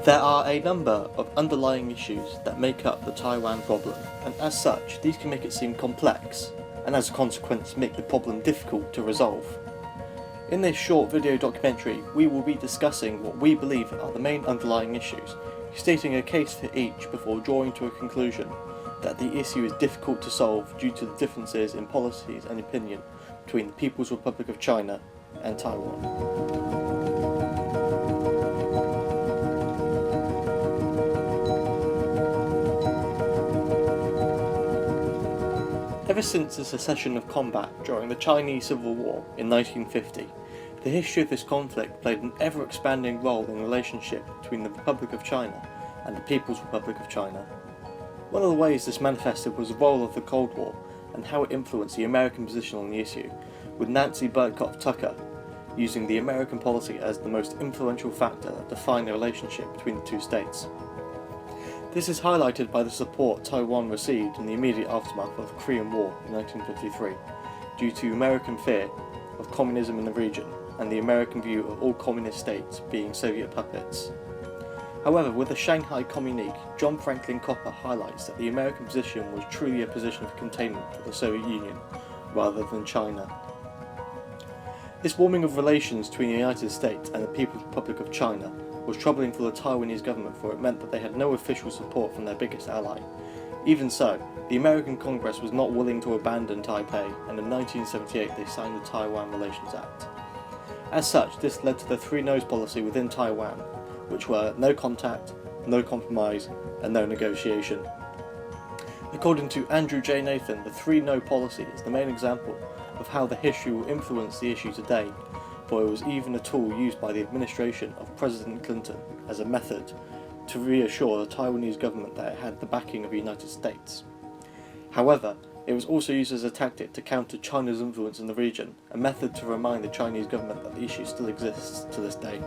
There are a number of underlying issues that make up the Taiwan problem, and as such, these can make it seem complex, and as a consequence make the problem difficult to resolve. In this short video documentary, we will be discussing what we believe are the main underlying issues, stating a case for each before drawing to a conclusion that the issue is difficult to solve due to the differences in policies and opinion between the People's Republic of China and Taiwan. Ever since the cessation of combat during the Chinese Civil War in 1950, the history of this conflict played an ever-expanding role in the relationship between the Republic of China and the People's Republic of China. One of the ways this manifested was the role of the Cold War and how it influenced the American position on the issue, with Nancy Burkhoff Tucker using the American policy as the most influential factor that defined the relationship between the two states. This is highlighted by the support Taiwan received in the immediate aftermath of the Korean War in 1953, due to American fear of communism in the region and the American view of all communist states being Soviet puppets. However, with the Shanghai Communique, John Franklin Copper highlights that the American position was truly a position of containment for the Soviet Union, rather than China. This warming of relations between the United States and the People's Republic of China was troubling for the Taiwanese government, for it meant that they had no official support from their biggest ally. Even so, the American Congress was not willing to abandon Taipei, and in 1978 they signed the Taiwan Relations Act. As such, this led to the three no's policy within Taiwan, which were no contact, no compromise, and no negotiation. According to Andrew J. Nathan, the three no policy is the main example of how the history will influence the issue today, for it was even a tool used by the administration of President Clinton as a method to reassure the Taiwanese government that it had the backing of the United States. However, it was also used as a tactic to counter China's influence in the region, a method to remind the Chinese government that the issue still exists to this day.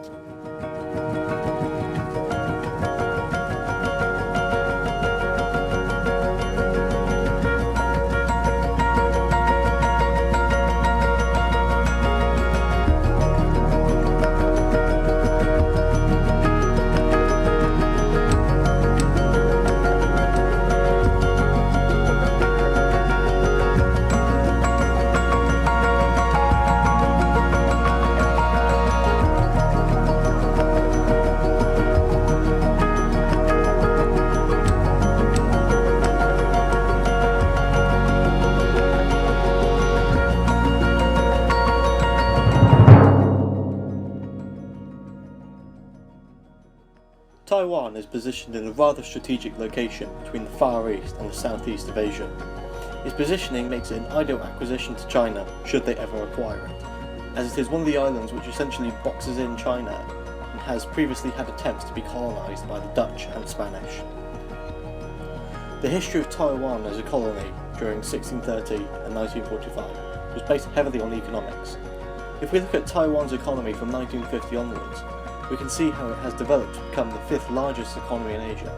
Taiwan is positioned in a rather strategic location between the Far East and the Southeast of Asia. Its positioning makes it an ideal acquisition to China should they ever acquire it, as it is one of the islands which essentially boxes in China and has previously had attempts to be colonised by the Dutch and Spanish. The history of Taiwan as a colony during 1630 and 1945 was based heavily on economics. If we look at Taiwan's economy from 1950 onwards, we can see how it has developed to become the fifth largest economy in Asia.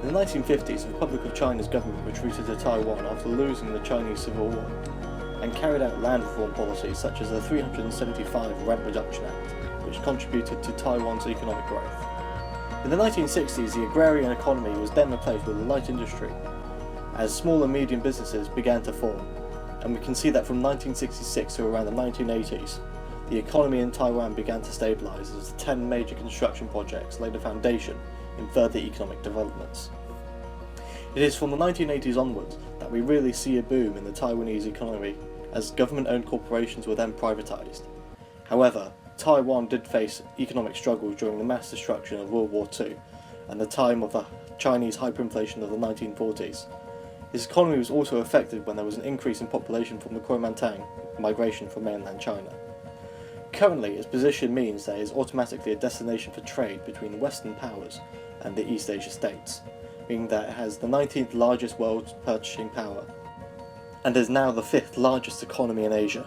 In the 1950s, the Republic of China's government retreated to Taiwan after losing the Chinese Civil War, and carried out land reform policies such as the 375 Rent Reduction Act, which contributed to Taiwan's economic growth. In the 1960s, the agrarian economy was then replaced with the light industry, as small and medium businesses began to form, and we can see that from 1966 to around the 1980s, the economy in Taiwan began to stabilise as the 10 major construction projects laid a foundation in further economic developments. It is from the 1980s onwards that we really see a boom in the Taiwanese economy, as government-owned corporations were then privatised. However, Taiwan did face economic struggles during the mass destruction of World War II and the time of the Chinese hyperinflation of the 1940s. Its economy was also affected when there was an increase in population from the Kuomintang migration from mainland China. Currently, its position means that it is automatically a destination for trade between the Western powers and the East Asia states, meaning that it has the 19th largest world purchasing power, and is now the 5th largest economy in Asia.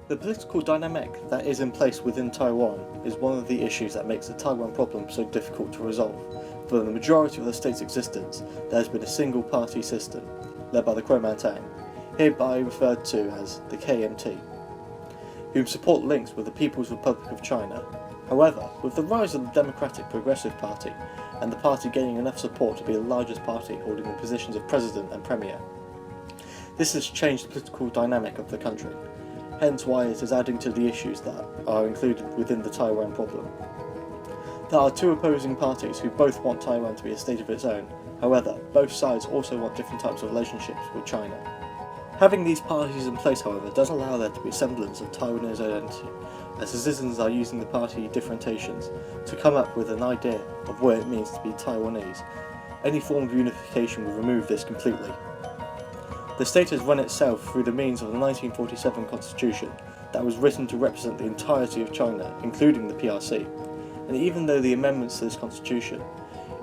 The political dynamic that is in place within Taiwan is one of the issues that makes the Taiwan problem so difficult to resolve, For the majority of the state's existence, there has been a single-party system, led by the Kuomintang, hereby referred to as the KMT, whom support links with the People's Republic of China. However, with the rise of the Democratic Progressive Party, and the party gaining enough support to be the largest party holding the positions of President and Premier, this has changed the political dynamic of the country, hence why it is adding to the issues that are included within the Taiwan problem. There are two opposing parties who both want Taiwan to be a state of its own. However, both sides also want different types of relationships with China. Having these parties in place, however, does allow there to be a semblance of Taiwanese identity, as the citizens are using the party differentiations to come up with an idea of what it means to be Taiwanese. Any form of unification will remove this completely. The state has run itself through the means of the 1947 constitution that was written to represent the entirety of China, including the PRC. And even though the amendments to this constitution,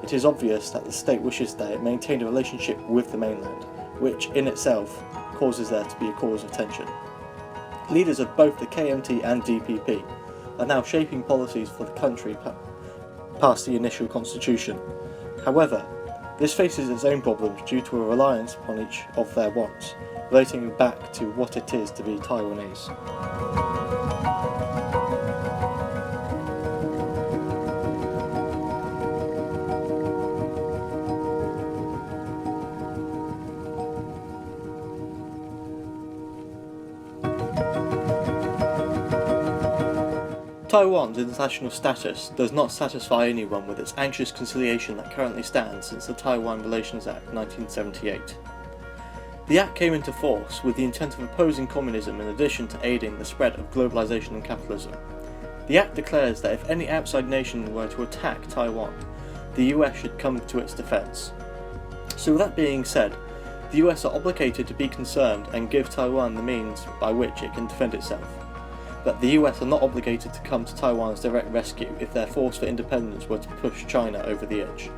it is obvious that the state wishes that it maintained a relationship with the mainland, which in itself causes there to be a cause of tension. Leaders of both the KMT and DPP are now shaping policies for the country past the initial constitution. However, this faces its own problems due to a reliance upon each of their wants, relating back to what it is to be Taiwanese. Taiwan's international status does not satisfy anyone with its anxious conciliation that currently stands since the Taiwan Relations Act 1978. The Act came into force with the intent of opposing communism in addition to aiding the spread of globalization and capitalism. The Act declares that if any outside nation were to attack Taiwan, the US should come to its defense. So with that being said, the US are obligated to be concerned and give Taiwan the means by which it can defend itself. But the US are not obligated to come to Taiwan's direct rescue if their force for independence were to push China over the edge.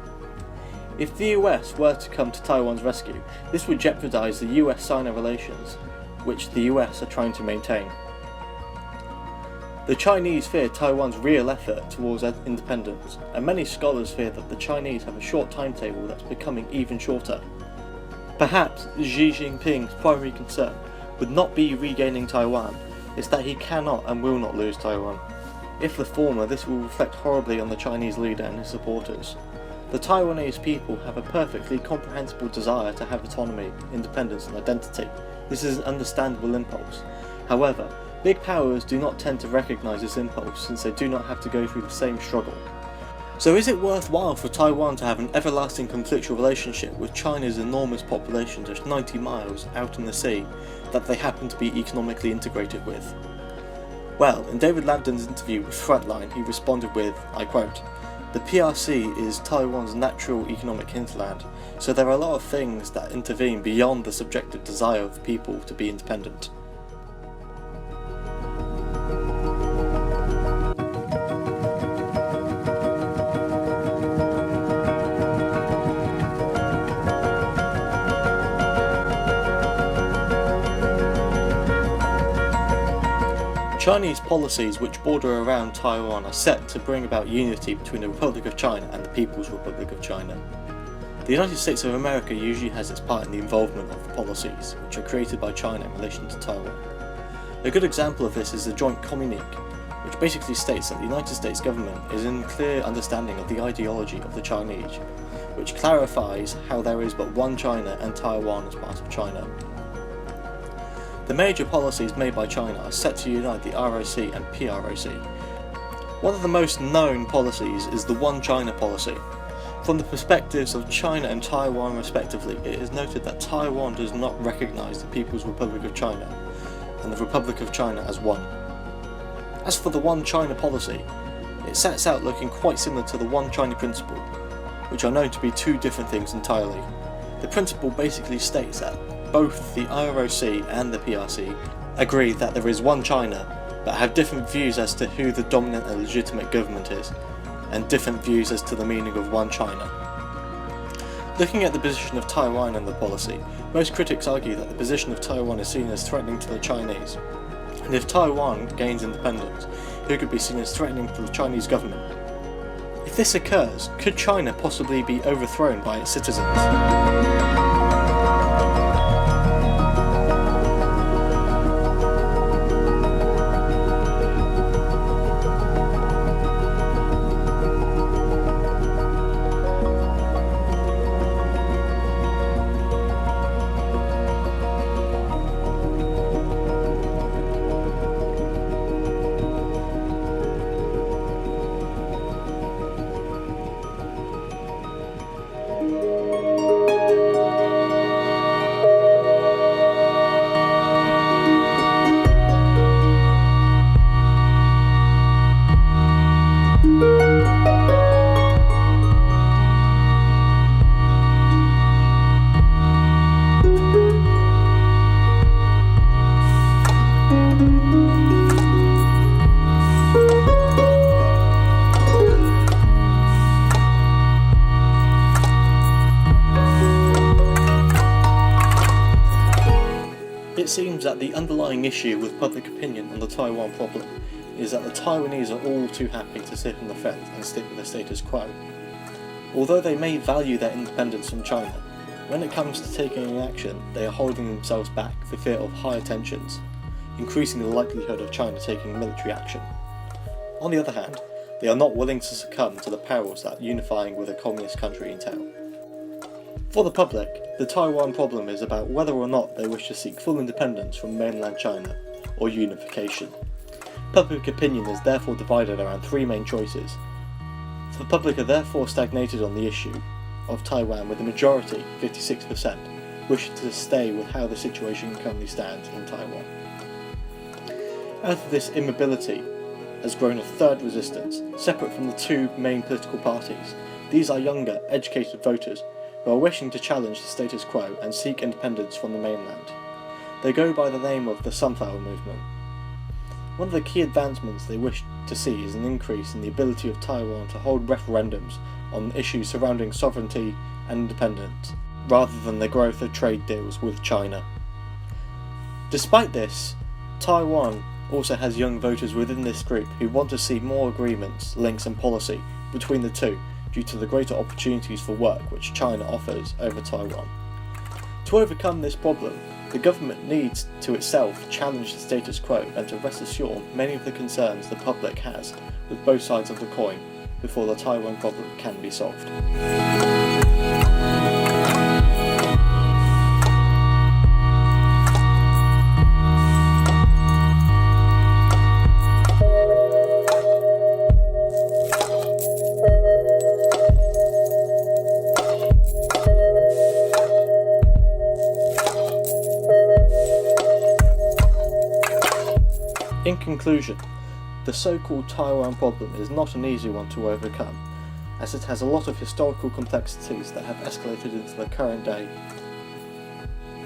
If the US were to come to Taiwan's rescue, this would jeopardize the US-China relations, which the US are trying to maintain. The Chinese fear Taiwan's real effort towards independence, and many scholars fear that the Chinese have a short timetable that's becoming even shorter. Perhaps Xi Jinping's primary concern would not be regaining Taiwan, it's that he cannot and will not lose Taiwan. If the former, this will reflect horribly on the Chinese leader and his supporters. The Taiwanese people have a perfectly comprehensible desire to have autonomy, independence and identity. This is an understandable impulse. However, big powers do not tend to recognise this impulse since they do not have to go through the same struggle. So is it worthwhile for Taiwan to have an everlasting conflictual relationship with China's enormous population just 90 miles out in the sea that they happen to be economically integrated with? Well, in David Lambden's interview with Frontline, he responded with, I quote, "The PRC is Taiwan's natural economic hinterland, so there are a lot of things that intervene beyond the subjective desire of people to be independent." Chinese policies which border around Taiwan are set to bring about unity between the Republic of China and the People's Republic of China. The United States of America usually has its part in the involvement of the policies which are created by China in relation to Taiwan. A good example of this is the Joint Communique, which basically states that the United States government is in clear understanding of the ideology of the Chinese, which clarifies how there is but one China and Taiwan as part of China. The major policies made by China are set to unite the ROC and PROC. One of the most known policies is the One China policy. From the perspectives of China and Taiwan respectively, it is noted that Taiwan does not recognise the People's Republic of China and the Republic of China as one. As for the One China policy, it sets out looking quite similar to the One China principle, which are known to be two different things entirely. The principle basically states that both the ROC and the PRC agree that there is one China, but have different views as to who the dominant and legitimate government is, and different views as to the meaning of one China. Looking at the position of Taiwan in the policy, most critics argue that the position of Taiwan is seen as threatening to the Chinese, and if Taiwan gains independence, it could be seen as threatening to the Chinese government. If If this occurs, could China possibly be overthrown by its citizens? It seems that the underlying issue with public opinion on the Taiwan problem is that the Taiwanese are all too happy to sit on the fence and stick with the status quo. Although they may value their independence from China, when it comes to taking action, they are holding themselves back for fear of higher tensions, increasing the likelihood of China taking military action. On the other hand, they are not willing to succumb to the perils that unifying with a communist country entail. For the public, the Taiwan problem is about whether or not they wish to seek full independence from mainland China, or unification. Public opinion is therefore divided around three main choices. The public are therefore stagnated on the issue of Taiwan, with the majority, 56%, wishing to stay with how the situation currently stands in Taiwan. Out of this immobility has grown a third resistance, separate from the two main political parties. These are younger, educated voters who are wishing to challenge the status quo and seek independence from the mainland. They go by the name of the Sunflower Movement. One of the key advancements they wish to see is an increase in the ability of Taiwan to hold referendums on issues surrounding sovereignty and independence, rather than the growth of trade deals with China. Despite this, Taiwan also has young voters within this group who want to see more agreements, links and policy between the two due to the greater opportunities for work which China offers over Taiwan. To overcome this problem, the government needs to itself challenge the status quo and to rest assured many of the concerns the public has with both sides of the coin before the Taiwan problem can be solved. In conclusion, the so-called Taiwan problem is not an easy one to overcome, as it has a lot of historical complexities that have escalated into the current day.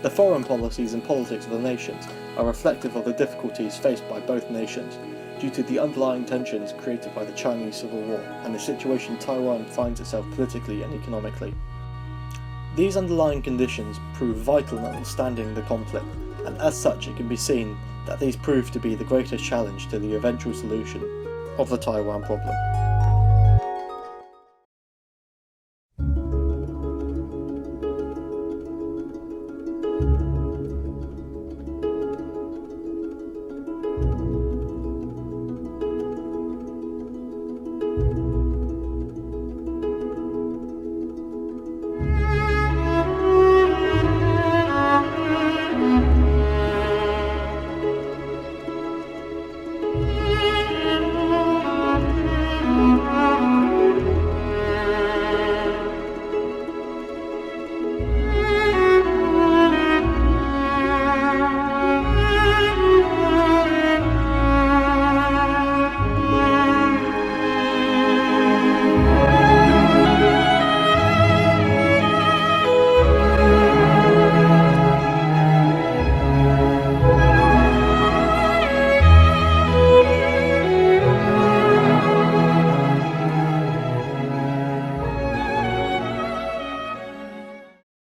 The foreign policies and politics of the nations are reflective of the difficulties faced by both nations due to the underlying tensions created by the Chinese Civil War and the situation Taiwan finds itself politically and economically. These underlying conditions prove vital in understanding the conflict, and as such it can be seen that these prove to be the greatest challenge to the eventual solution of the Taiwan problem.